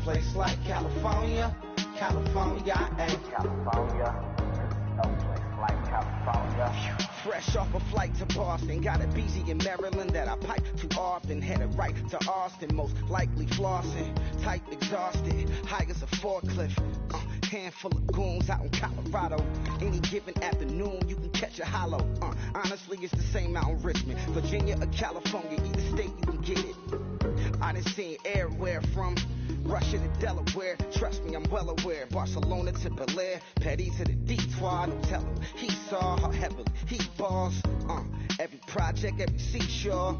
place like California. California, ayy. California, no place like California. Fresh off a flight to Boston, got a BZ in Maryland that I pipe too often. Headed right to Austin, most likely flossing. Tight, exhausted, high as a forklift. Handful of goons out in Colorado. Any given afternoon, you can catch a hollow. Honestly, it's the same out in Richmond, Virginia or California. Either state, you can get it. I done seen everywhere from Russia to Delaware. Trust me, I'm well aware. Barcelona to Bel Air, Petty to the Detroit. Don't tell him he saw how heavily he balls. Every project, every seashore.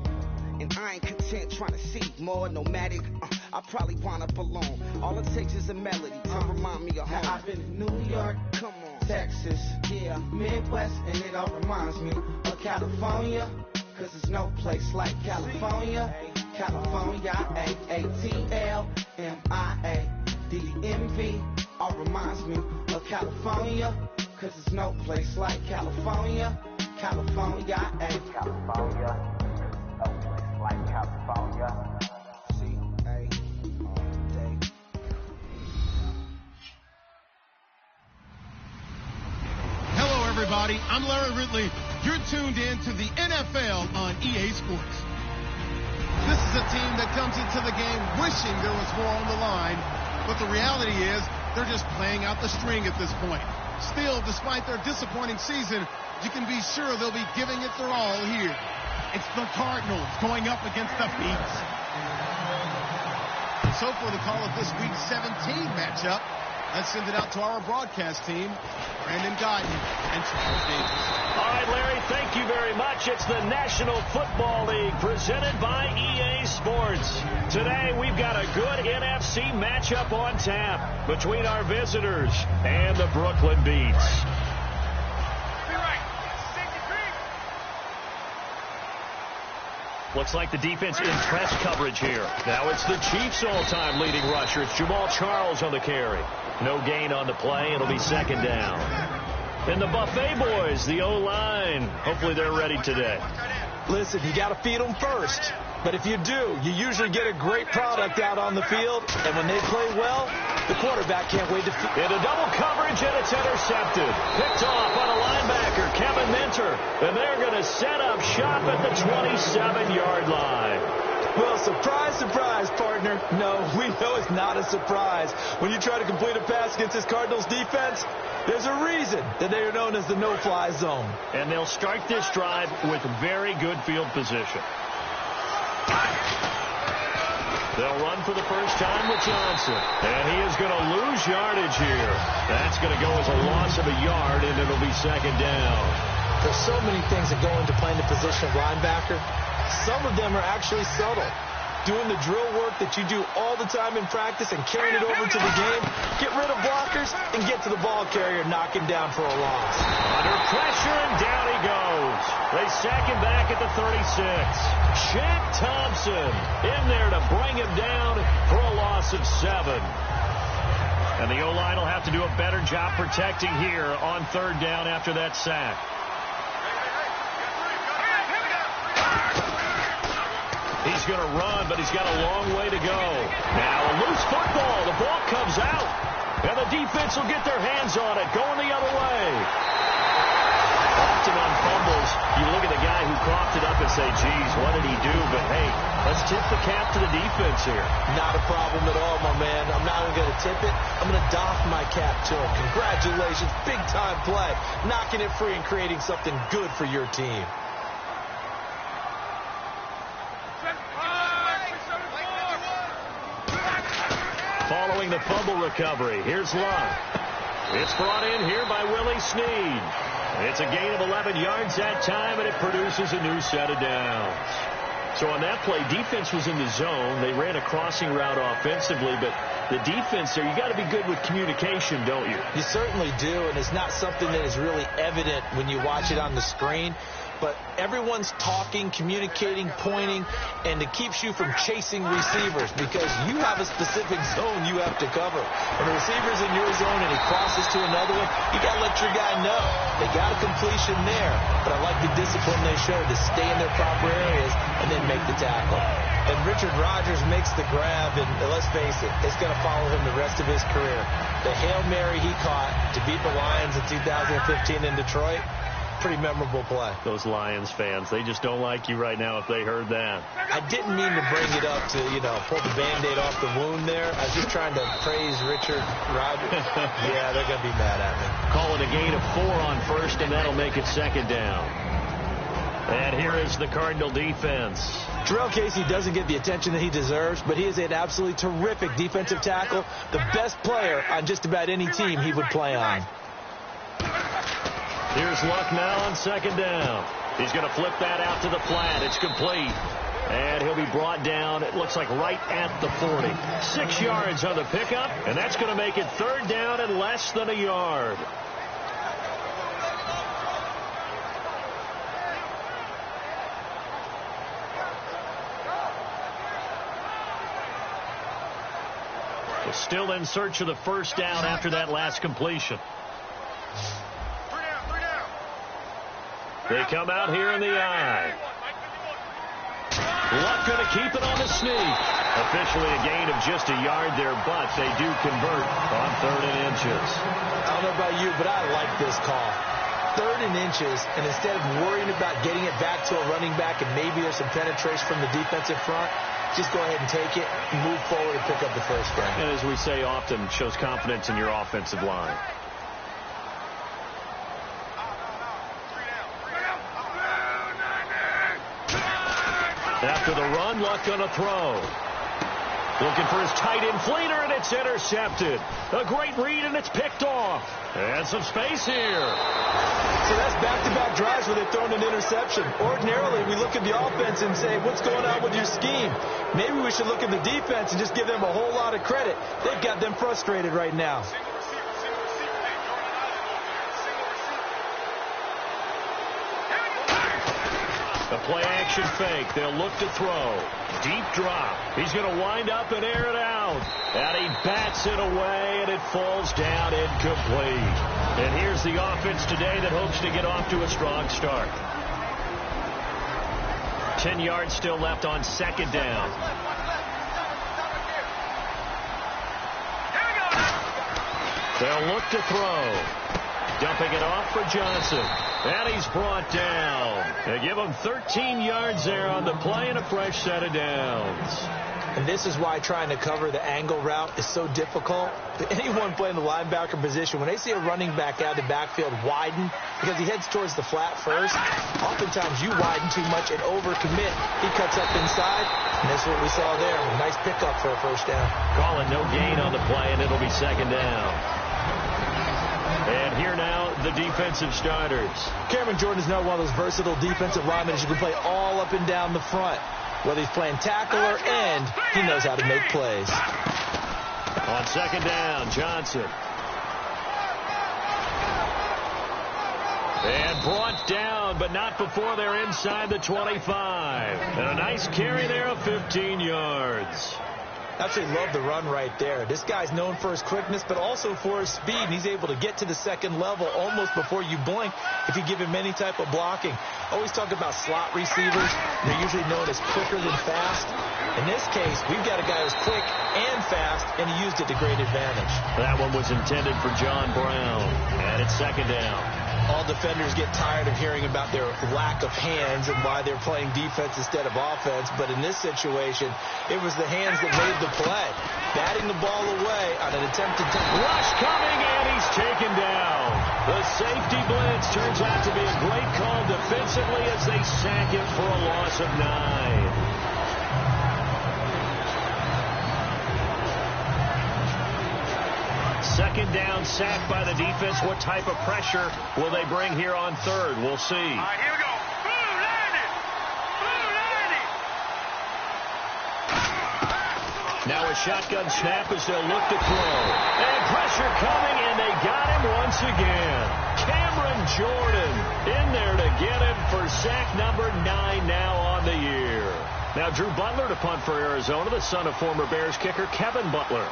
And I ain't content trying to see more nomadic. I probably wind up alone. All it takes is a melody to remind me of home. I've been to New York, come on, Texas, yeah, Midwest, and it all reminds me of California. Cause there's no place like California. California, A-A-T-L-M-I-A-D-D-M-V. All reminds me of California. Cause there's no place like California. California, California, no place like California. Hello, everybody. I'm Larry Ridley. You're tuned in to the NFL on EA Sports. This is a team that comes into the game wishing there was more on the line, but the reality is they're just playing out the string at this point. Still, despite their disappointing season, you can be sure they'll be giving it their all here. It's the Cardinals going up against the Beats. So for the call of this week's 17 matchup, let's send it out to our broadcast team, Brandon Guyton and Charles Davis. All right, Larry, thank you very much. It's the National Football League presented by EA Sports. Today, we've got a good NFC matchup on tap between our visitors and the Brooklyn Beats. Looks like the defense in press coverage here. Now it's the Chiefs' all-time leading rusher. It's Jamal Charles on the carry. No gain on the play. It'll be second down. And the Buffet boys, the O-line. Hopefully they're ready today. Listen, you got to feed them first. But if you do, you usually get a great product out on the field. And when they play well, the quarterback can't wait to feed. Into double coverage, and it's intercepted. Picked off on a linebacker, Kevin Minter. And they're going to set up shop at the 27-yard line. Well, surprise, surprise, partner. No, we know it's not a surprise. When you try to complete a pass against this Cardinals defense, there's a reason that they are known as the no-fly zone. And they'll start this drive with very good field position. They'll run for the first time with Johnson. And he is going to lose yardage here. That's going to go as a loss of a yard, and it'll be second down. There's so many things that go into playing the position of linebacker. Some of them are actually subtle. Doing the drill work that you do all the time in practice and carrying it over to the game. Get rid of blockers and get to the ball carrier, knock him down for a loss. Under pressure, and down he goes. They sack him back at the 36. Shaq Thompson in there to bring him down for a loss of 7. And the O-line will have to do a better job protecting here on third down after that sack. He's going to run, but he's got a long way to go. Now a loose football. The ball comes out. And the defense will get their hands on it, going the other way. Often on fumbles, you look at the guy who coughed it up and say, geez, what did he do? But, hey, let's tip the cap to the defense here. Not a problem at all, my man. I'm not even going to tip it. I'm going to doff my cap to him. Congratulations. Big-time play. Knocking it free and creating something good for your team. Following the fumble recovery, here's Love. It's brought in here by Willie Snead. It's a gain of 11 yards that time, and it produces a new set of downs. So on that play, defense was in the zone. They ran a crossing route offensively, but the defense there, you got to be good with communication, don't you? You certainly do, and it's not something that is really evident when you watch it on the screen. But everyone's talking, communicating, pointing, and it keeps you from chasing receivers because you have a specific zone you have to cover. When the receiver's in your zone and he crosses to another one, you got to let your guy know. They got a completion there, but I like the discipline they showed to stay in their proper areas and then make the tackle. and Richard Rodgers makes the grab, and let's face it, it's going to follow him the rest of his career. The Hail Mary he caught to beat the Lions in 2015 in Detroit, pretty memorable play. Those Lions fans, they just don't like you right now if they heard that. I didn't mean to bring it up to, pull the Band-Aid off the wound there. I was just trying to praise Richard Rodgers. Yeah, they're going to be mad at me. Call it a gain of 4 on first, and that'll make it second down. And here is the Cardinal defense. Terrell Casey doesn't get the attention that he deserves, but he is an absolutely terrific defensive tackle, the best player on just about any team he would play on. Here's Luck now on second down. He's going to flip that out to the flat. It's complete. And he'll be brought down, it looks like right at the 40. 6 yards on the pickup, and that's going to make it third down and less than a yard. Still in search of the first down after that last completion. They come out here in the I. Luck going to keep it on the sneak. Officially a gain of just a yard there, but they do convert on 3rd and inches. I don't know about you, but I like this call. 3rd and inches, and instead of worrying about getting it back to a running back and maybe there's some penetration from the defensive front, just go ahead and take it, move forward, and pick up the first down. And as we say often, shows confidence in your offensive line. After the run, Luck going to throw. Looking for his tight end fleeter, and it's intercepted. A great read, and it's picked off. And some space here. So that's back-to-back drives where they've thrown an interception. Ordinarily, we look at the offense and say, what's going on with your scheme? Maybe we should look at the defense and just give them a whole lot of credit. They've got them frustrated right now. A play-action fake. They'll look to throw. Deep drop. He's going to wind up and air it out. And he bats it away, and it falls down incomplete. And here's the offense today that hopes to get off to a strong start. 10 yards still left on second down. They'll look to throw. Dumping it off for Johnson. And he's brought down. They give him 13 yards there on the play and a fresh set of downs. And this is why trying to cover the angle route is so difficult. Anyone playing the linebacker position, when they see a running back out of the backfield widen, because he heads towards the flat first, oftentimes you widen too much and overcommit. He cuts up inside, and that's what we saw there. A nice pickup for a first down. Calling no gain on the play, and it'll be second down. And here now, the defensive starters. Cameron Jordan is now one of those versatile defensive linemen who can play all up and down the front. Whether he's playing tackle or end, he knows how to make plays. On second down, Johnson. And brought down, but not before they're inside the 25. And a nice carry there of 15 yards. Absolutely love the run right there. This guy's known for his quickness, but also for his speed. And he's able to get to the second level almost before you blink if you give him any type of blocking. Always talk about slot receivers. They're usually known as quicker than fast. In this case, we've got a guy who's quick and fast, and he used it to great advantage. That one was intended for John Brown. And it's second down. All defenders get tired of hearing about their lack of hands and why they're playing defense instead of offense. But in this situation, it was the hands that made the play. Batting the ball away on an attempted rush coming, and he's taken down. The safety blitz turns out to be a great call defensively as they sack him for a loss of 9. Second down, sack by the defense. What type of pressure will they bring here on third? We'll see. All right, here we go. Boom, landed. Boom, landed. Now a shotgun snap as they'll look to throw. And pressure coming, and they got him once again. Cameron Jordan in there to get him for sack number 9 now on the year. Now Drew Butler to punt for Arizona, the son of former Bears kicker Kevin Butler.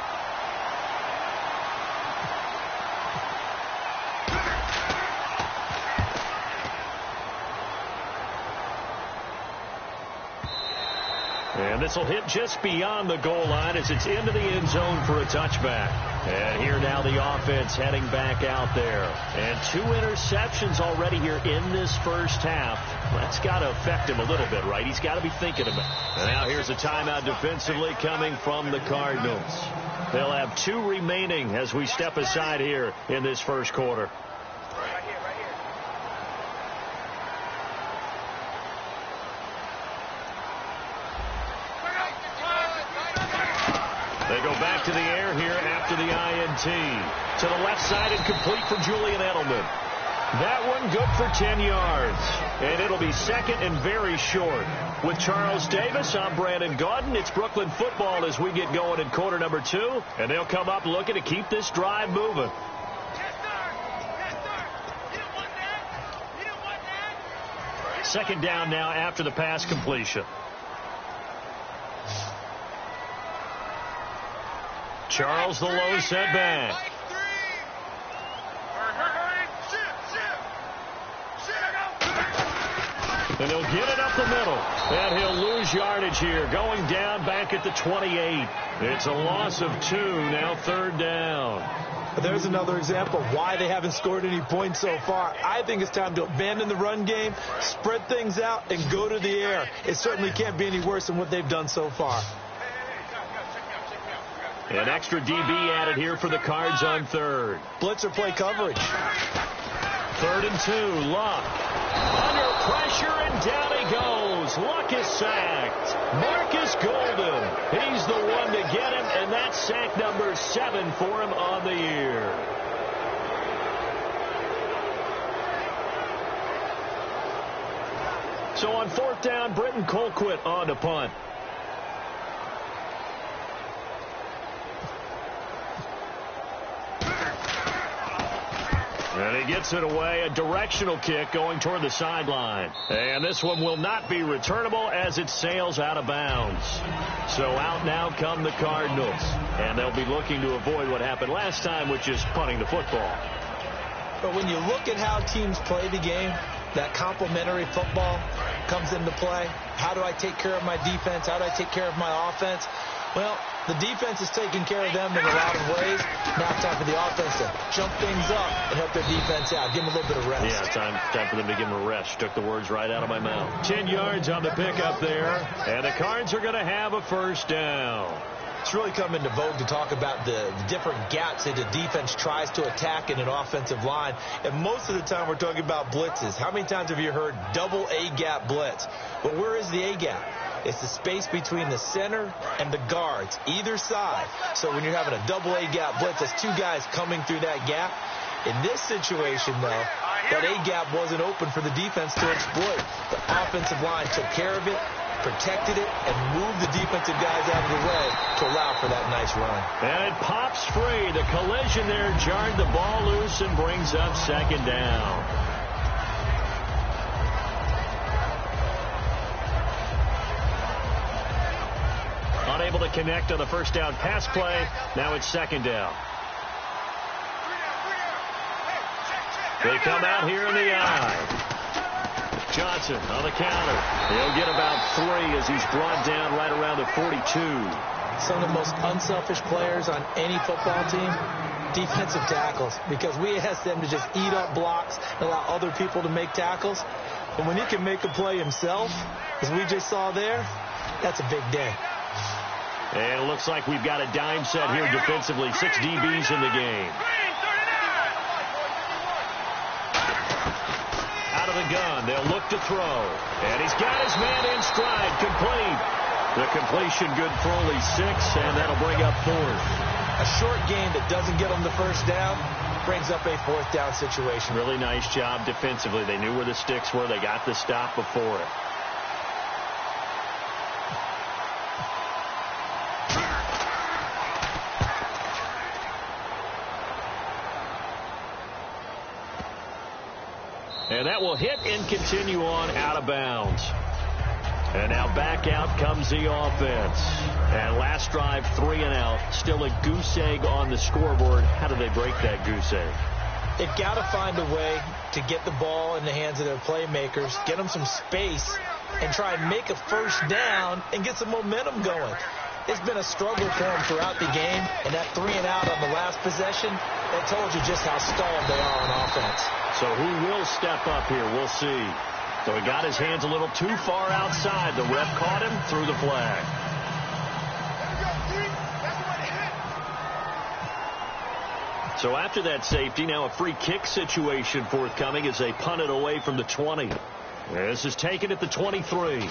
And this will hit just beyond the goal line as it's into the end zone for a touchback. And here now the offense heading back out there. And 2 interceptions already here in this first half. That's got to affect him a little bit, right? He's got to be thinking about it. And now here's a timeout defensively coming from the Cardinals. They'll have 2 remaining as we step aside here in this first quarter. They go back to the air here after the INT. To the left side and complete for Julian Edelman. That one good for 10 yards. And it'll be second and very short. With Charles Davis, I'm Brandon Gaudin. It's Brooklyn football as we get going in quarter number 2. And they'll come up looking to keep this drive moving. Second down now after the pass completion. Charles the low setback. And he'll get it up the middle. And he'll lose yardage here. Going down back at the 28. It's a loss of 2. Now third down. There's another example of why they haven't scored any points so far. I think it's time to abandon the run game, spread things out, and go to the air. It certainly can't be any worse than what they've done so far. An extra DB added here for the Cards on third. Blitzer play coverage. 3rd and 2. Luck. Under pressure, and down he goes. Luck is sacked. Marcus Golden. He's the one to get him, and that's sack number 7 for him on the year. So on 4th down, Britton Colquitt on to punt. And he gets it away, a directional kick going toward the sideline. And this one will not be returnable as it sails out of bounds. So out now come the Cardinals. And they'll be looking to avoid what happened last time, which is punting the football. But when you look at how teams play the game, that complementary football comes into play. How do I take care of my defense? How do I take care of my offense? Well, the defense is taking care of them in a lot of ways. Now it's time for the offense to jump things up and help their defense out. Give them a little bit of rest. Yeah, time for them to give them a rest. Took the words right out of my mouth. 10 yards on the pickup there. And the Cards are going to have a first down. It's really come into vogue to talk about the different gaps that the defense tries to attack in an offensive line. And most of the time we're talking about blitzes. How many times have you heard double A-gap blitz? But where is the A-gap? It's the space between the center and the guards, either side. So when you're having a double A-gap blitz, that's 2 guys coming through that gap. In this situation, though, that A-gap wasn't open for the defense to exploit. The offensive line took care of it, protected it, and moved the defensive guys out of the way to allow for that nice run. And it pops free. The collision there jarred the ball loose and brings up second down. Unable to connect on the first down pass play. Now it's second down. They come out here in the eye. Johnson on the counter. He'll get about 3 as he's brought down right around the 42. Some of the most unselfish players on any football team, defensive tackles, because we ask them to just eat up blocks and allow other people to make tackles. But when he can make a play himself, as we just saw there, that's a big day. And it looks like we've got a dime set here defensively. 6 DBs in the game. Out of the gun. They'll look to throw. And he's got his man in stride. Complete. The completion good for only 6, and that'll bring up 4th. A short game that doesn't get them the first down brings up a 4th down situation. Really nice job defensively. They knew where the sticks were. They got the stop before it. And that will hit and continue on out of bounds. And now back out comes the offense. And last drive, 3 and out. Still a goose egg on the scoreboard. How do they break that goose egg? They've got to find a way to get the ball in the hands of their playmakers, get them some space and try and make a first down and get some momentum going. It's been a struggle for them throughout the game, and that 3-and-out on the last possession, that told you just how stalled they are on offense. So who will step up here? We'll see. So he got his hands a little too far outside. The ref caught him, threw the flag. So after that safety, now a free kick situation forthcoming as they punt it away from the 20. This is taken at the 23.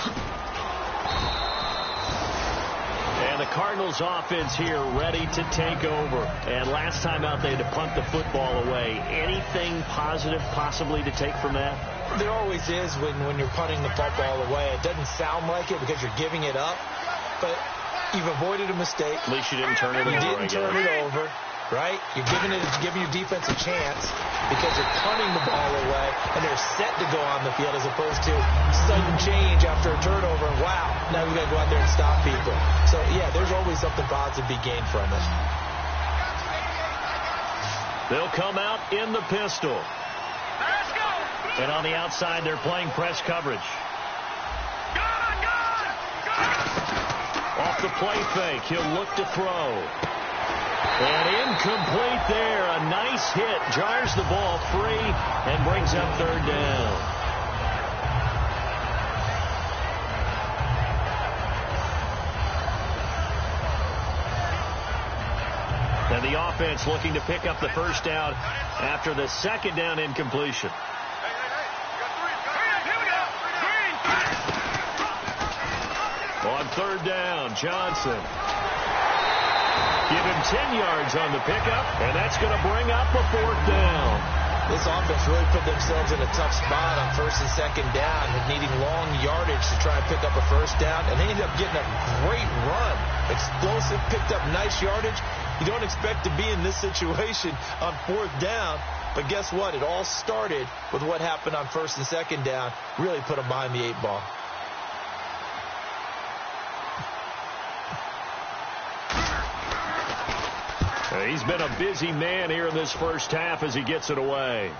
And the Cardinals offense here ready to take over. And last time out, they had to punt the football away. Anything positive possibly to take from that? There always is when you're punting the football away. It doesn't sound like it because you're giving it up, but you've avoided a mistake. At least you didn't turn it over. You didn't turn it over, right? You're giving your defense a chance because you're punting the ball away, and they're set to go on the field as opposed to sudden change after a turnover, and wow, now we've got to go out there and stop people. So, yeah, there's always something positive to be gained from it. They'll come out in the pistol. And on the outside, they're playing press coverage. Off the play fake, he'll look to throw. And incomplete there. A nice hit. Jars the ball free and brings up third down. And the offense looking to pick up the first down after the second down incompletion. On third down, Johnson. Give him 10 yards on the pickup, and that's going to bring up a fourth down. This offense really put themselves in a tough spot on first and second down, needing long yardage to try and pick up a first down, and they ended up getting a great run. Explosive, picked up nice yardage. You don't expect to be in this situation on fourth down, but guess what? It all started with what happened on first and second down. Really put them behind the 8 ball. He's been a busy man here in this first half as he gets it away.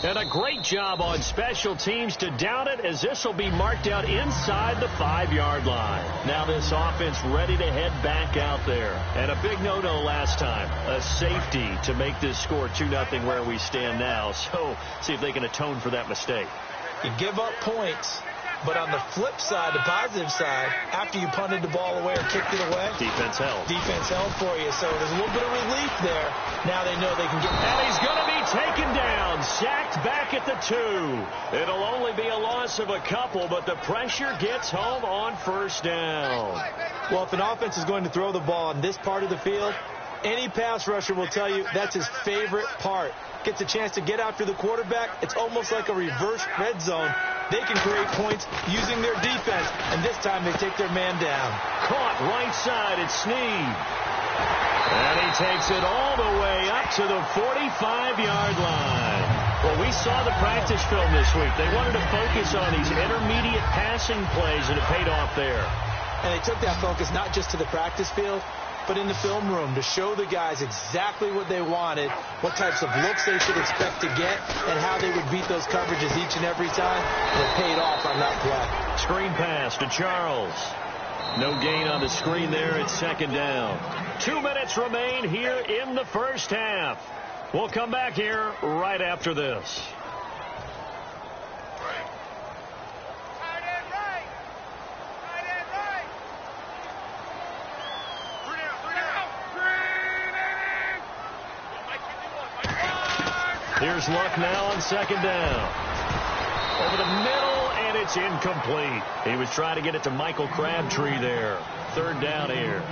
And a great job on special teams to down it, as this will be marked out inside the 5-yard line. Now this offense ready to head back out there. And a big no-no last time. A safety to make this score 2-0 where we stand now. So see if they can atone for that mistake. You give up points. But on the flip side, the positive side, after you punted the ball away or kicked it away, defense held. Defense held for you. So there's a little bit of relief there. Now they know they can get. And he's going to be taken down, sacked back at the 2. It'll only be a loss of a couple, but the pressure gets home on first down. Well, if an offense is going to throw the ball in this part of the field, any pass rusher will tell you that's his favorite part. Gets a chance to get after the quarterback. It's almost like a reverse red zone. They can create points using their defense, and this time they take their man down. Caught right side, it's Snead. And he takes it all the way up to the 45-yard line. Well, we saw the practice film this week. They wanted to focus on these intermediate passing plays, and it paid off there. And they took that focus not just to the practice field, but in the film room to show the guys exactly what they wanted, what types of looks they should expect to get, and how they would beat those coverages each and every time. And it paid off on that play. Screen pass to Charles. No gain on the screen there. It's second down. 2 minutes remain here in the first half. We'll come back here right after this. Here's Luck now on second down. Over the middle, and it's incomplete. He was trying to get it to Michael Crabtree there. Third down here.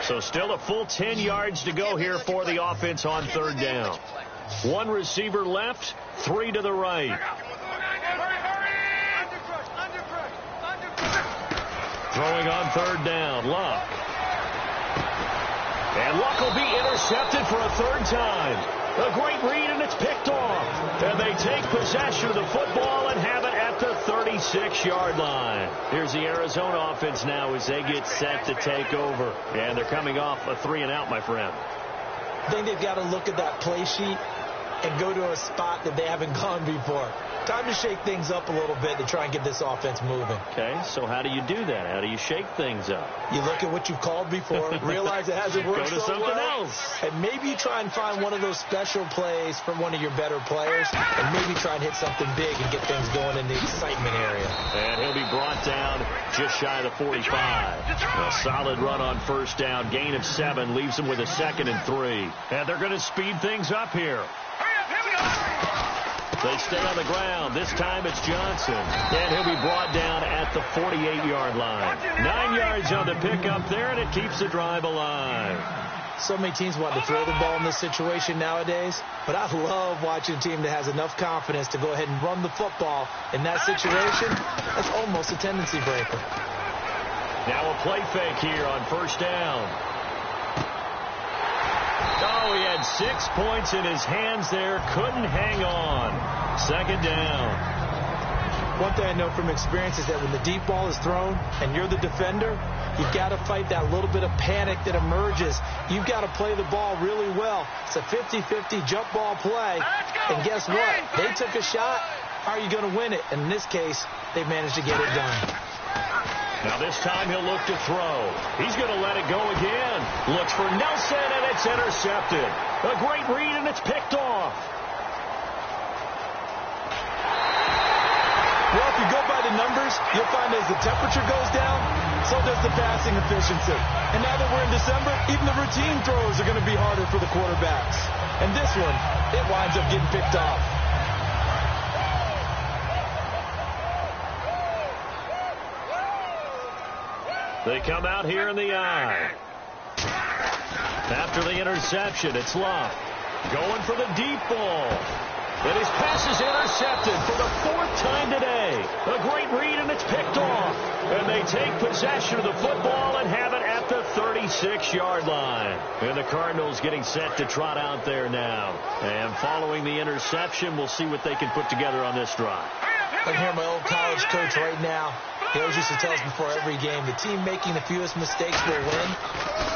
So still a full 10 yards to go here for the offense on third down. 1 receiver left, 3 to the right. Throwing on third down, Luck. And Luck will be intercepted for a third time. A great read, and it's picked off. And they take possession of the football and have it at the 36-yard line. Here's the Arizona offense now as they get set to take over. And they're coming off a 3-and-out, my friend. I think they've got to look at that play sheet and go to a spot that they haven't gone before. Time to shake things up a little bit to try and get this offense moving. Okay, so how do you do that? How do you shake things up? You look at what you've called before, realize it hasn't worked Go to so something well, else. and maybe try and find one of those special plays from one of your better players, and maybe try and hit something big and get things going in the excitement area. And he'll be brought down just shy of the 45. A solid run on first down, gain of 7, leaves him with a 2nd and 3. And they're going to speed things up here. They stay on the ground. This time it's Johnson. And he'll be brought down at the 48-yard line. 9 yards on the pickup there, and it keeps the drive alive. So many teams want to throw the ball in this situation nowadays, but I love watching a team that has enough confidence to go ahead and run the football. In that situation, that's almost a tendency breaker. Now a play fake here on first down. Oh, he had 6 points in his hands there. Couldn't hang on. 2nd down. One thing I know from experience is that when the deep ball is thrown and you're the defender, you've got to fight that little bit of panic that emerges. You've got to play the ball really well. It's a 50-50 jump ball play. And guess what? They took a shot. How are you going to win it? And in this case, they managed to get it done. Now this time he'll look to throw. He's going to let it go again. Looks for Nelson, and it's intercepted. A great read, and it's picked off. Well, if you go by the numbers, you'll find as the temperature goes down, so does the passing efficiency. And now that we're in December, even the routine throws are going to be harder for the quarterbacks. And this one, it winds up getting picked off. They come out here in the eye. After the interception, it's Love going for the deep ball. And his pass is intercepted for the 4th time today. A great read, and it's picked off. And they take possession of the football and have it at the 36-yard line. And the Cardinals getting set to trot out there now. And following the interception, we'll see what they can put together on this drive. I can hear my old college coach right now. He always used to tell us before every game, the team making the fewest mistakes will win.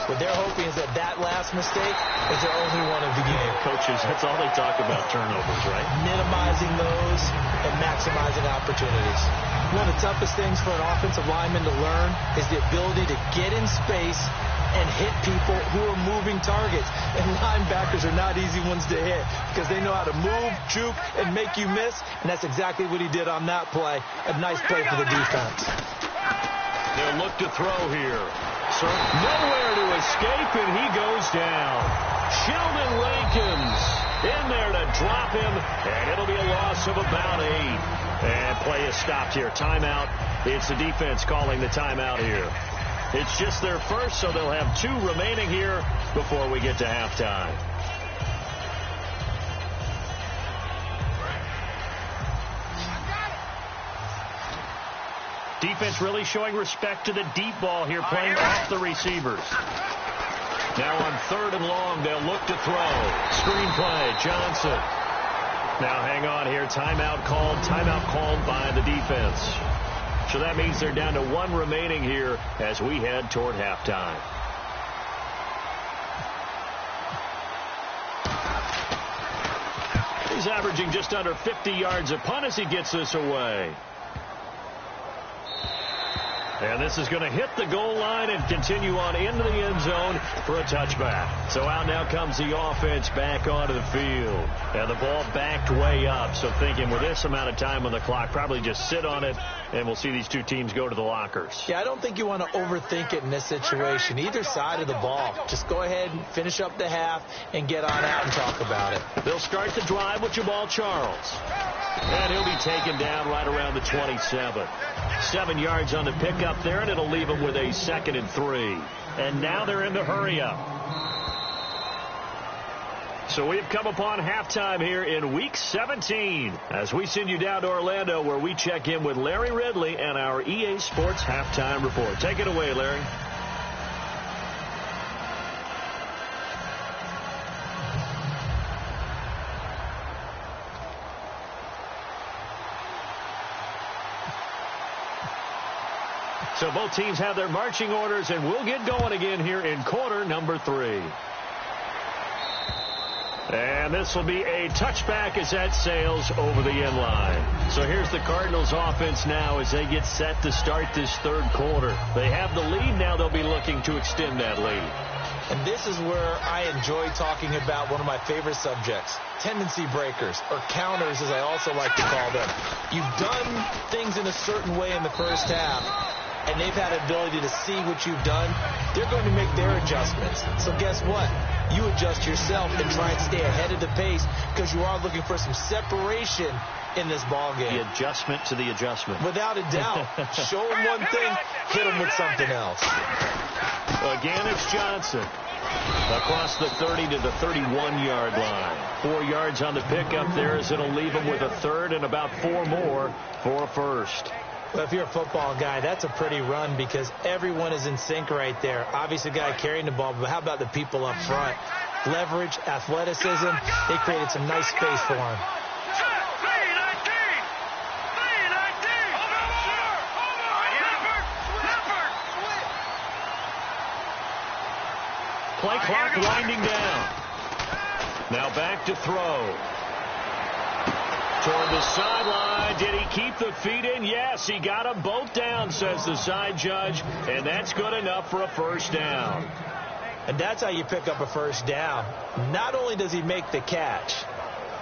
What they're hoping is that last mistake is their only one of the game. Coaches, that's all they talk about, turnovers, right? Minimizing those and maximizing opportunities. One of the toughest things for an offensive lineman to learn is the ability to get in space and hit people who are moving targets. And linebackers are not easy ones to hit because they know how to move, juke, and make you miss. And that's exactly what he did on that play. A nice play for the defense. They'll look to throw here. So nowhere to escape, and he goes down. Sheldon Rankins in there to drop him, and it'll be a loss of about 8. And play is stopped here. Timeout. It's the defense calling the timeout here. It's just their first, so they'll have 2 remaining here before we get to halftime. Defense really showing respect to the deep ball here, playing off the receivers. Now on 3rd and long, they'll look to throw. Screen play, Johnson. Now hang on here. Timeout called by the defense. So that means they're down to 1 remaining here as we head toward halftime. He's averaging just under 50 yards a punt as he gets this away. And this is going to hit the goal line and continue on into the end zone for a touchback. So out now comes the offense back onto the field. And the ball backed way up. So thinking with this amount of time on the clock, probably just sit on it, and we'll see these 2 teams go to the lockers. Yeah, I don't think you want to overthink it in this situation. Either side of the ball. Just go ahead and finish up the half and get on out and talk about it. They'll start the drive with Jamal Charles. And he'll be taken down right around the 27. 7 yards on the pickup there, and it'll leave him with a 2nd and 3. And now they're in the hurry-up. So we've come upon halftime here in Week 17 as we send you down to Orlando where we check in with Larry Ridley and our EA Sports Halftime Report. Take it away, Larry. So both teams have their marching orders, and we'll get going again here in quarter number 3. And this will be a touchback as that sails over the end line. So here's the Cardinals offense now as they get set to start this third quarter. They have the lead. Now they'll be looking to extend that lead. And this is where I enjoy talking about one of my favorite subjects, tendency breakers, or counters as I also like to call them. You've done things in a certain way in the first half, and they've had ability to see what you've done. They're going to make their adjustments. So guess what? You adjust yourself and try and stay ahead of the pace because you are looking for some separation in this ball game. The adjustment to the adjustment. Without a doubt. Show them one thing, hit them with something else. Again, it's Johnson. Across the 30 to the 31-yard line. 4 yards on the pickup there as it'll leave him with a third and about 4 more for a first. Well, if you're a football guy, that's a pretty run because everyone is in sync right there. Obviously, the guy carrying the ball, but how about the people up front? Leverage, athleticism, they created some nice space for him. Play clock winding down. Now back to throw. Toward the sideline. Did he keep the feet in? Yes, he got them both down, says the side judge, and that's good enough for a first down. And that's how you pick up a first down. Not only does he make the catch,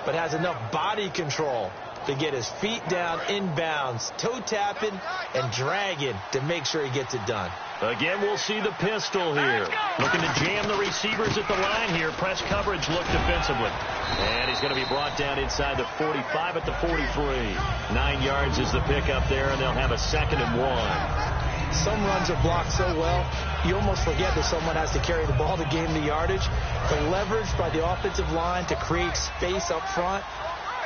but has enough body control to get his feet down inbounds, toe tapping and dragging to make sure he gets it done. Again, we'll see the pistol here. Looking to jam the receivers at the line here. Press coverage look defensively. And he's going to be brought down inside the 45 at the 43. 9 yards is the pickup there, and they'll have a 2nd and 1. Some runs are blocked so well, you almost forget that someone has to carry the ball to gain the yardage. The leverage by the offensive line to create space up front,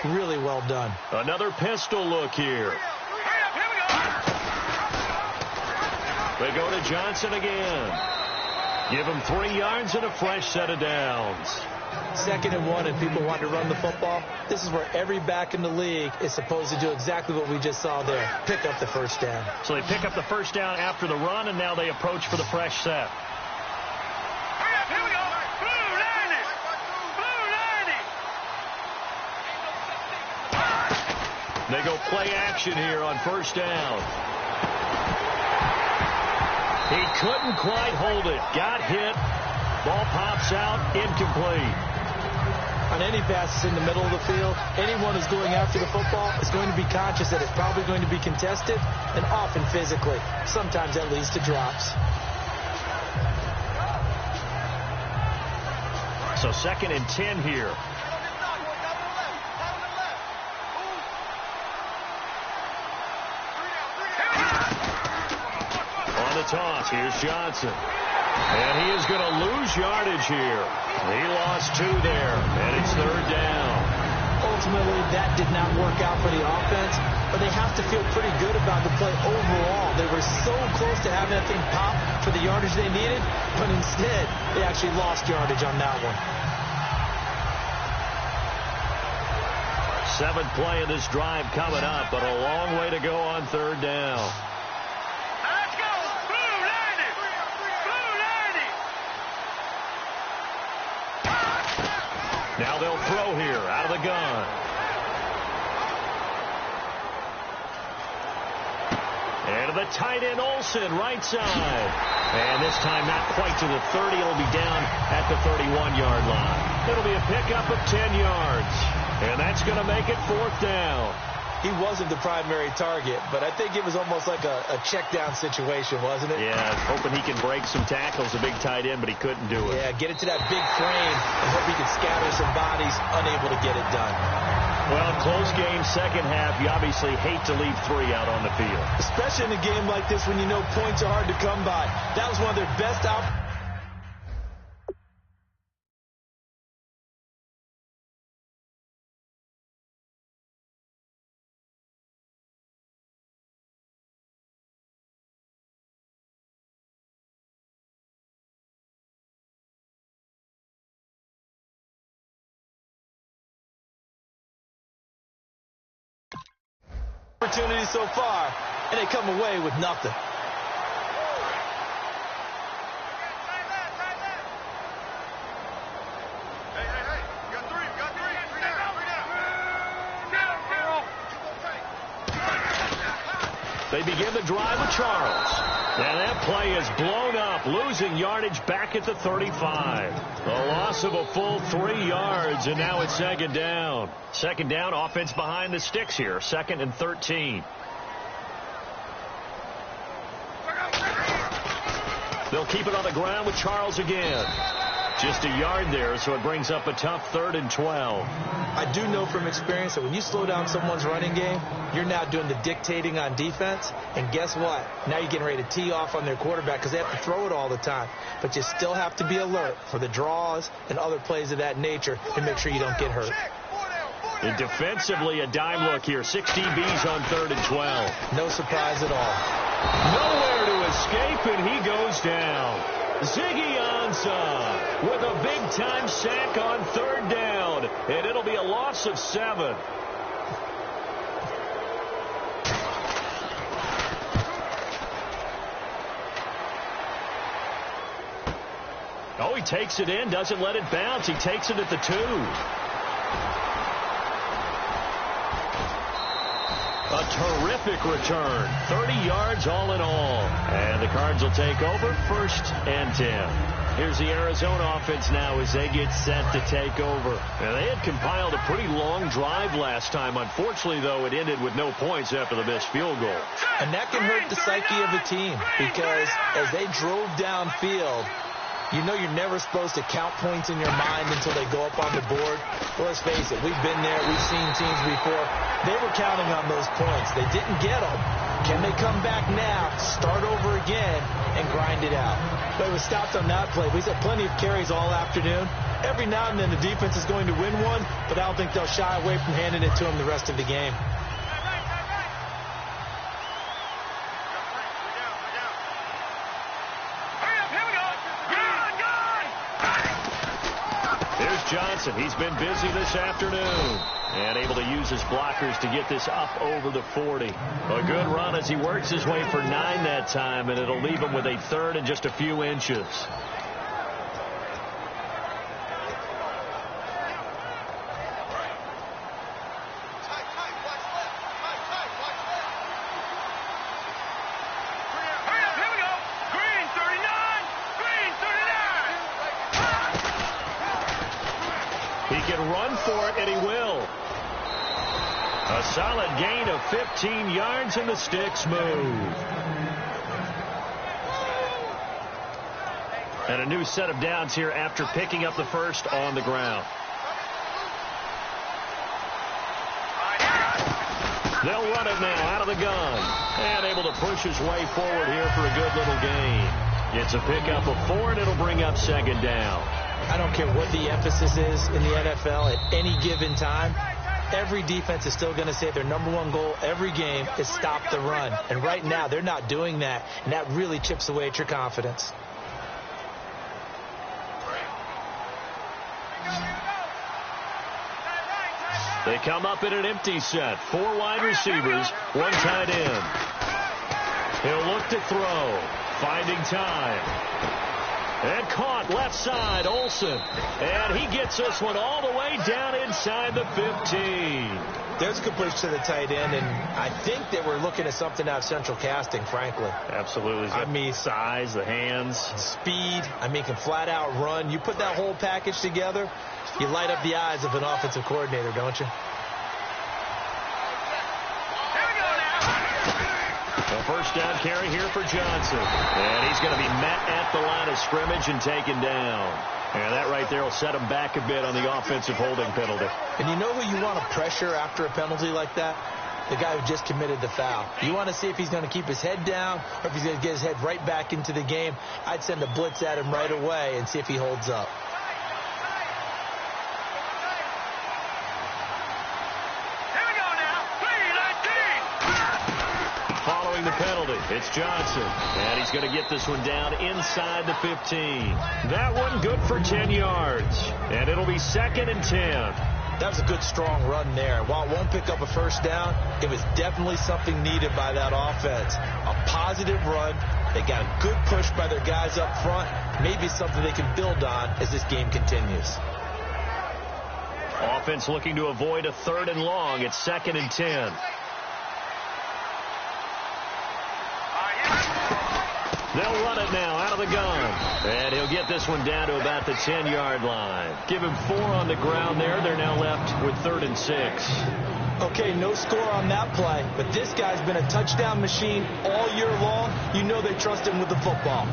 really well done. Another pistol look here. They go to Johnson again. Give him 3 yards and a fresh set of downs. 2nd and 1, and people want to run the football. This is where every back in the league is supposed to do exactly what we just saw there. Pick up the first down. So they pick up the first down after the run, and now they approach for the fresh set. Here we go. Blue 90. Blue 90. They go play action here on first down. He couldn't quite hold it. Got hit. Ball pops out. Incomplete. On any passes in the middle of the field, anyone who's going after the football is going to be conscious that it's probably going to be contested and often physically. Sometimes that leads to drops. So 2nd and 10 here. Toss. Here's Johnson. And he is going to lose yardage here. He lost 2 there, and it's 3rd down. Ultimately, that did not work out for the offense, but they have to feel pretty good about the play overall. They were so close to having that thing pop for the yardage they needed, but instead, they actually lost yardage on that one. 7th play of this drive coming up, but a long way to go on 3rd down. Now they'll throw here out of the gun. And to the tight end, Olsen, right side. And this time not quite to the 30. It'll be down at the 31-yard line. It'll be a pickup of 10 yards. And that's going to make it 4th down. He wasn't the primary target, but I think it was almost like a check-down situation, wasn't it? Yeah, hoping he can break some tackles, a big tight end, but he couldn't do it. Yeah, get it to that big frame and hope he can scatter some bodies, unable to get it done. Well, close game, 2nd half. You obviously hate to leave 3 out on the field. Especially in a game like this when you know points are hard to come by. That was one of their best opportunities so far, and they come away with nothing. They begin the drive with Charles. And that play is blown up, losing yardage back at the 35. A loss of a full 3 yards, and now it's second down. Second down, offense behind the sticks here. 2nd and 13. They'll keep it on the ground with Charles again. Just a yard there, so it brings up a tough 3rd and 12. I do know from experience that when you slow down someone's running game, you're now doing the dictating on defense. And guess what? Now you're getting ready to tee off on their quarterback because they have to throw it all the time. But you still have to be alert for the draws and other plays of that nature to make sure you don't get hurt. And defensively, a dime look here. 6 DBs on 3rd and 12. No surprise at all. Nowhere to escape, and he goes down. Ziggy Ansah with a big-time sack on 3rd down, and it'll be a loss of 7. Oh, he takes it in, doesn't let it bounce. He takes it at the 2. A terrific return. 30 yards all in all. And the Cards will take over 1st and 10. Here's the Arizona offense now as they get set to take over. And they had compiled a pretty long drive last time. Unfortunately, though, it ended with no points after the missed field goal. And that can hurt the psyche of a team because as they drove downfield, you know you're never supposed to count points in your mind until they go up on the board. Well, let's face it, we've been there. We've seen teams before. They were counting on those points. They didn't get them. Can they come back now, start over again, and grind it out? But it was stopped on that play. We've had plenty of carries all afternoon. Every now and then the defense is going to win one, but I don't think they'll shy away from handing it to them the rest of the game. Johnson, he's been busy this afternoon and able to use his blockers to get this up over the 40. A good run as he works his way for 9 that time, and it'll leave him with a 3rd and just a few inches. Run for it, and he will. A solid gain of 15 yards, and the sticks move. And a new set of downs here after picking up the first on the ground. They'll run it now out of the gun. And able to push his way forward here for a good little gain. It's a pickup of 4, and it'll bring up 2nd down. I don't care what the emphasis is in the NFL at any given time. Every defense is still going to say their #1 goal every game is stop the run. And right now, they're not doing that, and that really chips away at your confidence. They come up in an empty set. 4 wide receivers, 1 tight end. He'll look to throw, finding time. And caught left side, Olsen. And he gets this one all the way down inside the 15. There's a good push to the tight end, and I think they were looking at something out of central casting, frankly. Absolutely. I mean, size, the hands. Speed. I mean, can flat out run. You put that whole package together, you light up the eyes of an offensive coordinator, don't you? A first down carry here for Johnson. And he's going to be met at the line of scrimmage and taken down. And that right there will set him back a bit on the offensive holding penalty. And you know who you want to pressure after a penalty like that? The guy who just committed the foul. You want to see if he's going to keep his head down or if he's going to get his head right back into the game. I'd send a blitz at him right away and see if he holds up. The penalty. It's Johnson. And he's going to get this one down inside the 15. That one good for 10 yards. And it'll be 2nd and 10. That was a good, strong run there. While it won't pick up a first down, it was definitely something needed by that offense. A positive run. They got a good push by their guys up front. Maybe something they can build on as this game continues. Offense looking to avoid a 3rd and long. It's 2nd and 10. They'll run it now out of the gun. And he'll get this one down to about the 10-yard line. Give him 4 on the ground there. They're now left with 3rd and 6. Okay, no score on that play, but this guy's been a touchdown machine all year long. You know they trust him with the football.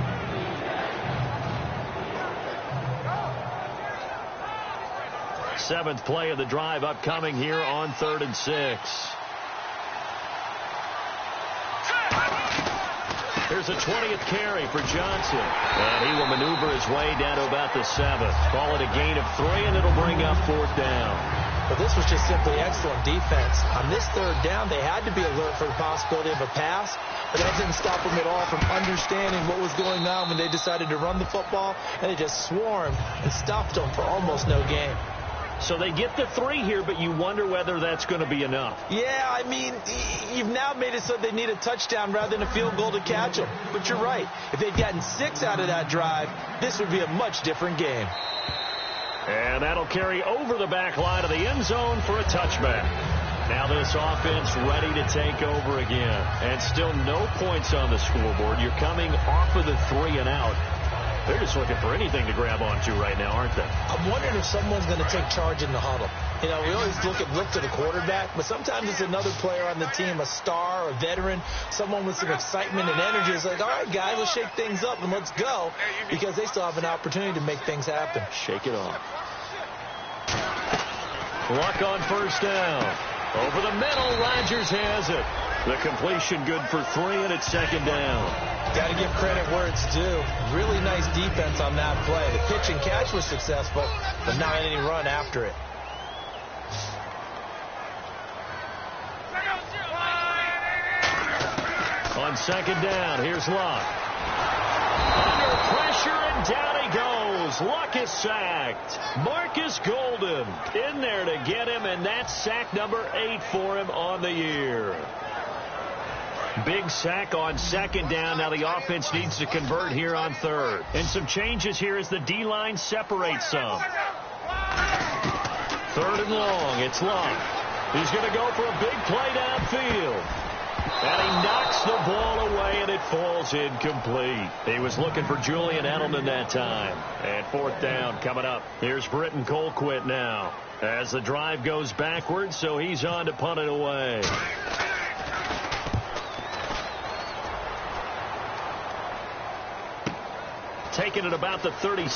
Seventh play of the drive upcoming here on 3rd and 6. Here's a 20th carry for Johnson. And he will maneuver his way down to about the 7th. Call it a gain of 3, and it'll bring up 4th down. But this was just simply excellent defense. On this 3rd down, they had to be alert for the possibility of a pass, but that didn't stop them at all from understanding what was going on when they decided to run the football, and they just swarmed and stopped them for almost no gain. So they get the 3 here, but you wonder whether that's going to be enough. Yeah, I mean, you've now made it so they need a touchdown rather than a field goal to catch them. But you're right. If they'd gotten 6 out of that drive, this would be a much different game. And that'll carry over the back line of the end zone for a touchback. Now this offense ready to take over again. And still no points on the scoreboard. You're coming off of the 3 and out. They're just looking for anything to grab onto right now, aren't they? I'm wondering if someone's going to take charge in the huddle. You know, we always look to the quarterback, but sometimes it's another player on the team, a star, a veteran, someone with some excitement and energy. It's like, all right, guys, let's shake things up and let's go, because they still have an opportunity to make things happen. Shake it off. Luck on 1st down. Over the middle, Rodgers has it. The completion good for 3, and it's 2nd down. Got to give credit where it's due. Really nice defense on that play. The pitch and catch was successful, but not any run after it. On 2nd down, here's Luck. Under pressure, and down he goes. Luck is sacked. Marcus Golden in there to get him, and that's sack number 8 for him on the year. Big sack on 2nd down. Now the offense needs to convert here on 3rd. And some changes here as the D-line separates some. 3rd and long. It's Luck. He's going to go for a big play downfield. And he knocks the ball away, and it falls incomplete. He was looking for Julian Edelman that time. And 4th down coming up. Here's Britton Colquitt now as the drive goes backwards, so he's on to punt it away. Taking it about the 36.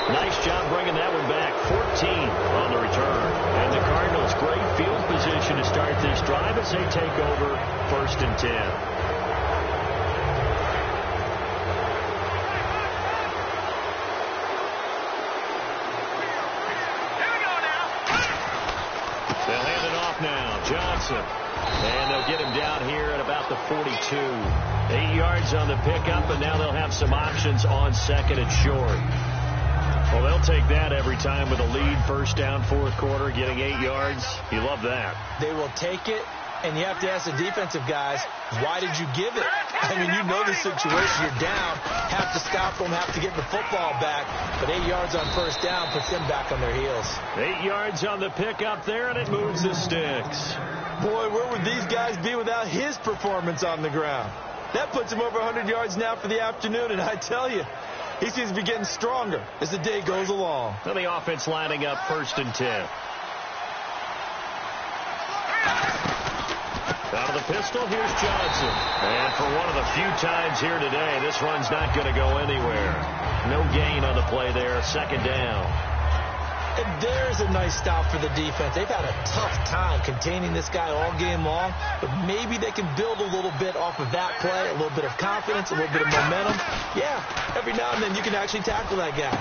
Nice job bringing that one back. 14 on the return. And the Cardinals, great field position to start this drive as they take over 1st and 10. They'll hand it off now. Johnson. And they'll get him down here at about the 42. 8 yards on the pickup, and now they'll have some options on 2nd and short. Well, they'll take that every time with a lead. 1st down, 4th quarter, getting 8 yards. You love that. They will take it, and you have to ask the defensive guys, why did you give it? I mean, you know the situation. You're down, have to stop them, have to get the football back. But 8 yards on 1st down puts them back on their heels. 8 yards on the pickup there, and it moves the sticks. Boy, where would these guys be without his performance on the ground? That puts him over 100 yards now for the afternoon, and I tell you, he seems to be getting stronger as the day goes along. And the offense lining up 1st and 10. Out of the pistol, here's Johnson. And for one of the few times here today, this run's not going to go anywhere. No gain on the play there, 2nd down. And there's a nice stop for the defense. They've had a tough time containing this guy all game long, but maybe they can build a little bit off of that play, a little bit of confidence, a little bit of momentum. Yeah, every now and then you can actually tackle that guy.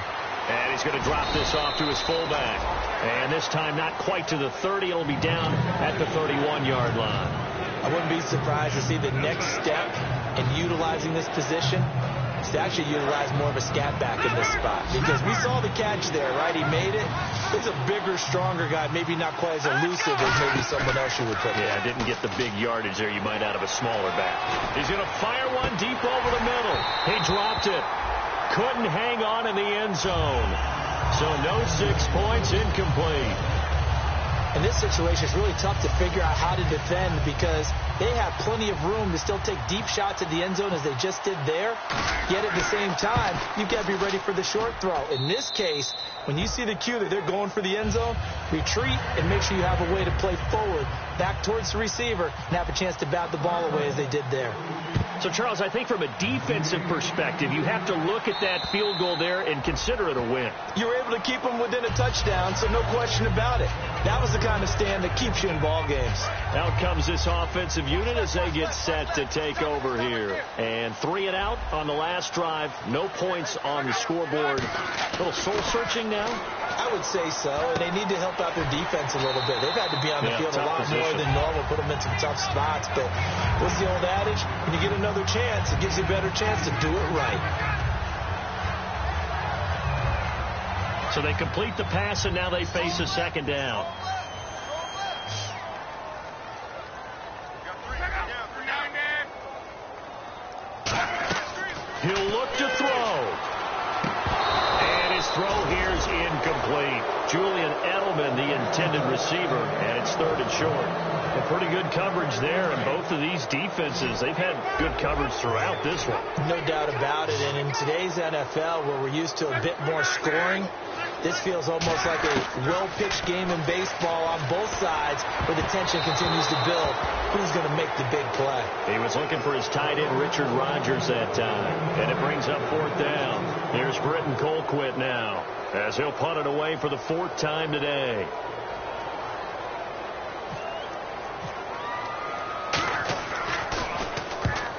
And he's going to drop this off to his fullback. And this time not quite to the 30. It'll be down at the 31-yard line. I wouldn't be surprised to see the next step in utilizing this position is to actually utilize more of a scat back in this spot. Because we saw the catch there, right? He made it. It's a bigger, stronger guy, maybe not quite as elusive as maybe someone else you would put there. Yeah, didn't get the big yardage there you might out of a smaller back. He's going to fire one deep over the middle. He dropped it. Couldn't hang on in the end zone. So no 6 points, incomplete. In this situation, it's really tough to figure out how to defend because they have plenty of room to still take deep shots at the end zone as they just did there. Yet at the same time, you've got to be ready for the short throw. In this case, when you see the cue that they're going for the end zone, retreat and make sure you have a way to play forward, back towards the receiver, and have a chance to bat the ball away as they did there. So, Charles, I think from a defensive perspective, you have to look at that field goal there and consider it a win. You were able to keep them within a touchdown, so no question about it. That was the kind of stand that keeps you in ball games. Out comes this offensive unit as they get set to take over here. And 3 and out on the last drive. No points on the scoreboard. A little soul-searching now? I would say so, and they need to help out their defense a little bit. They've had to be on the field a lot more than normal, put them in some tough spots. But what's the old adage? When you get another chance, it gives you a better chance to do it right. So they complete the pass, and now they face a second down. He'll look to throw. And his throw here is incomplete. Julian Edelman, the intended receiver, and it's 3rd and short. A pretty good coverage there, and both of these defenses, they've had good coverage throughout this one. No doubt about it, and in today's NFL, where we're used to a bit more scoring, this feels almost like a well-pitched game in baseball on both sides where the tension continues to build. Who's going to make the big play? He was looking for his tight end, Richard Rodgers, that time. And it brings up 4th down. Here's Britton Colquitt now as he'll punt it away for the 4th time today.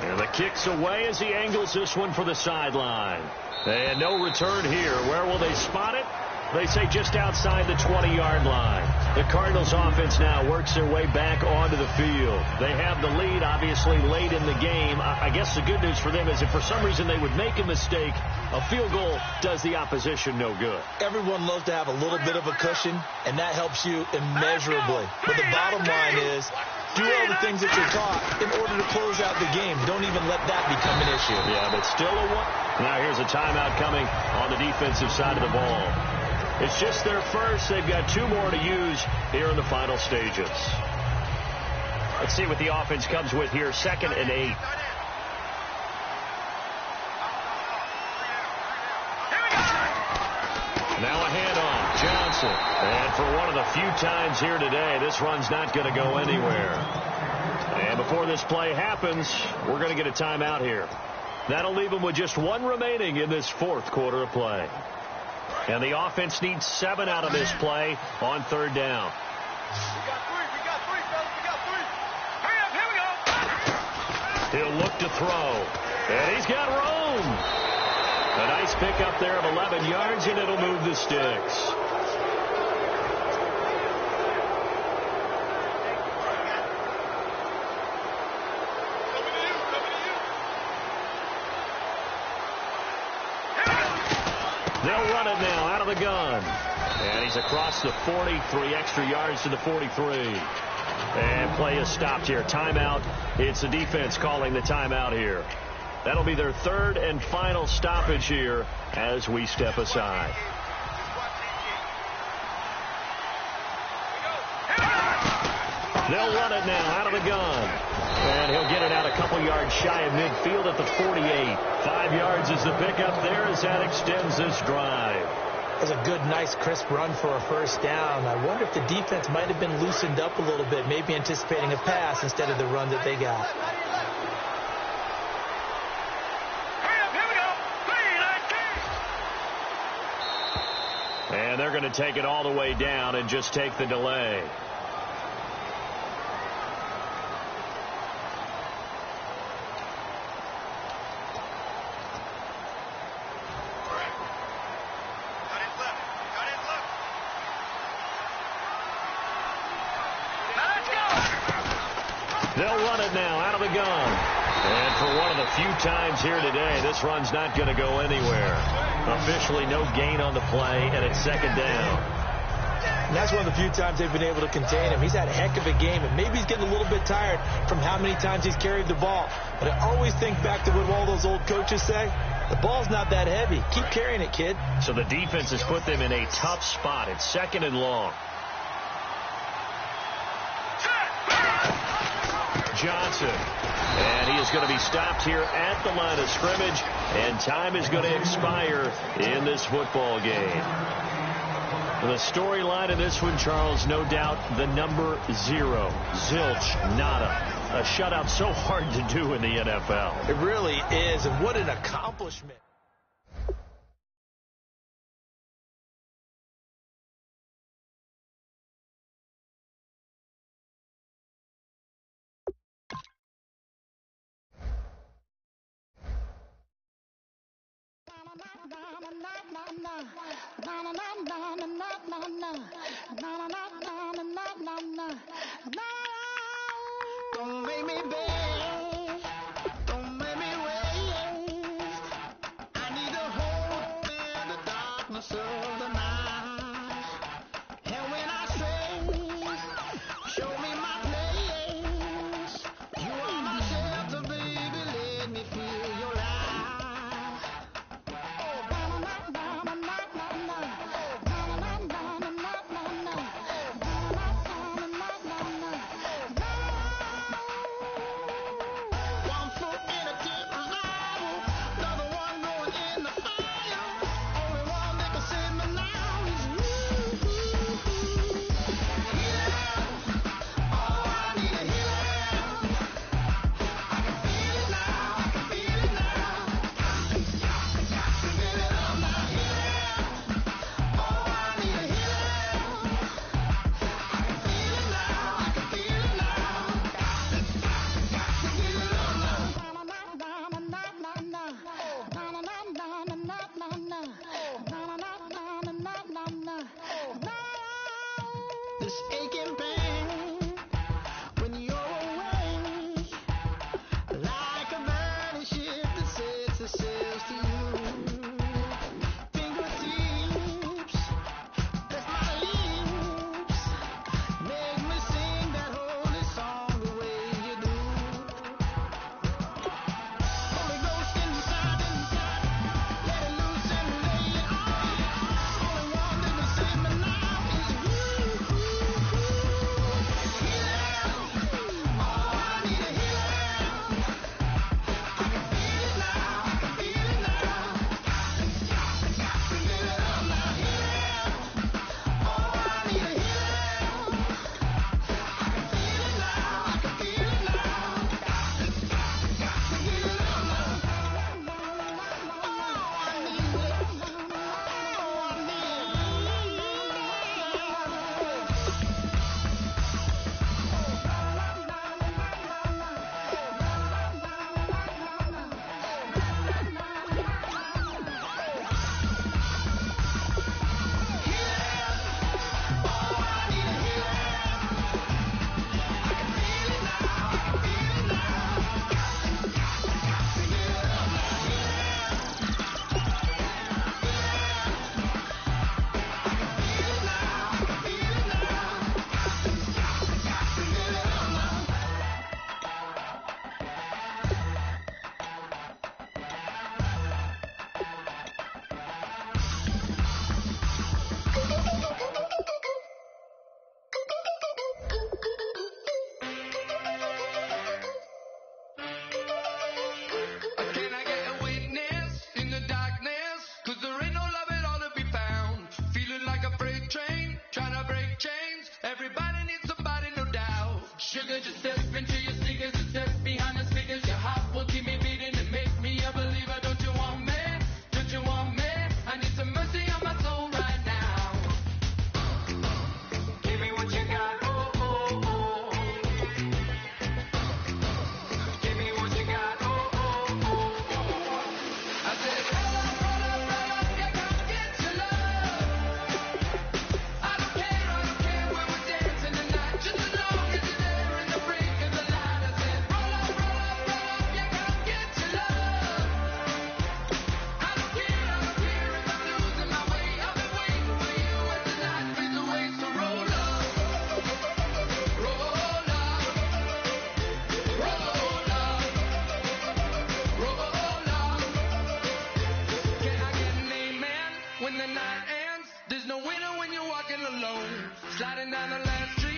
And the kick's away as he angles this one for the sideline. And no return here. Where will they spot it? They say just outside the 20-yard line. The Cardinals offense now works their way back onto the field. They have the lead, obviously, late in the game. I guess the good news for them is if for some reason they would make a mistake, a field goal does the opposition no good. Everyone loves to have a little bit of a cushion, and that helps you immeasurably. But the bottom line is, do all the things that you're taught in order to close out the game. Don't even let that become an issue. Yeah, but still a one. Now here's a timeout coming on the defensive side of the ball. It's just their first. They've got 2 more to use here in the final stages. Let's see what the offense comes with here. 2nd and 8. Now a handoff. Johnson. And for one of the few times here today, this run's not going to go anywhere. And before this play happens, we're going to get a timeout here. That'll leave them with just 1 remaining in this 4th quarter of play. And the offense needs 7 out of this play on 3rd down. We got 3, fellas. We got 3. Hurry up, here we go. He'll look to throw. And he's got room. A nice pickup there of 11 yards, and it'll move the sticks. They'll run it now out of the gun. And he's across the 40, 3 extra yards to the 43. And play is stopped here. Timeout. It's the defense calling the timeout here. That'll be their 3rd and final stoppage here as we step aside. They'll run it now out of the gun. And he'll get it out a couple yards shy of midfield at the 48. 5 yards is the pickup there as that extends this drive. That's a good, nice, crisp run for a 1st down. I wonder if the defense might have been loosened up a little bit, maybe anticipating a pass instead of the run that they got. Hurry up, here we go. 3, 19. And they're going to take it all the way down and just take the delay. They'll run it now out of the gun. And for one of the few times here today, this run's not going to go anywhere. Officially no gain on the play, and it's 2nd down. And that's one of the few times they've been able to contain him. He's had a heck of a game, and maybe he's getting a little bit tired from how many times he's carried the ball. But I always think back to what all those old coaches say. The ball's not that heavy. Keep carrying it, kid. So the defense has put them in a tough spot. It's 2nd and long. Johnson. And he is going to be stopped here at the line of scrimmage, and time is going to expire in this football game. The storyline in this one, Charles, no doubt the number 0. Zilch, nada. A shutout so hard to do in the NFL. It really is, and what an accomplishment. Don't make me beg, don't make me wait. I need the hope in the darkness of the night. And when I stray, show me my place. You are my shelter, baby, let me feel your light. One foot in a deep revival, another one going in the fire. Only one that can save me now is you. Healing, oh, I need a healing. I can feel it now, I can feel it now. Feel it up now, healing. Oh, I need a healing. I can feel it now, I can feel it now. Feel it up now. This aching pain when you're away, like a burning ship that sets itself to you. Fingertips, that's my lips, make me sing that holy song the way you do. Holy Ghost inside, let it loose and lay it on. Only one that can save me now is you. Healing, oh, I need a healing. I can feel it now, I can feel it now. Feel it up now, healing. Oh, I need a healing. I can feel it now, I can feel it now. Feel it up now. Oh, I need it. Oh, I need Can I get a witness in the darkness? 'Cause there ain't no love at all to be found. Feeling like a freight train, trying to break chains. Everybody needs somebody, no doubt. Sugar, just step into your sneakers and step behind the speakers. Your heart will keep me beating and make me a believer. Don't you want me? Don't you want me? I need some mercy on my soul right now. Give me what you got, oh, oh, oh. Give me what you got, oh, oh, oh. I said, roll up, yeah, come get your love. I don't care when we're dancing tonight, just as long as you're there in the brink of the light. I said, roll up, yeah, come get your love. I don't care if I'm losing my way. I've been waiting for you as the night fades away. So roll up, roll up, roll up, roll up. Can I get an amen when the night ends? There's no winner when you're walking alone. Sliding down the last street.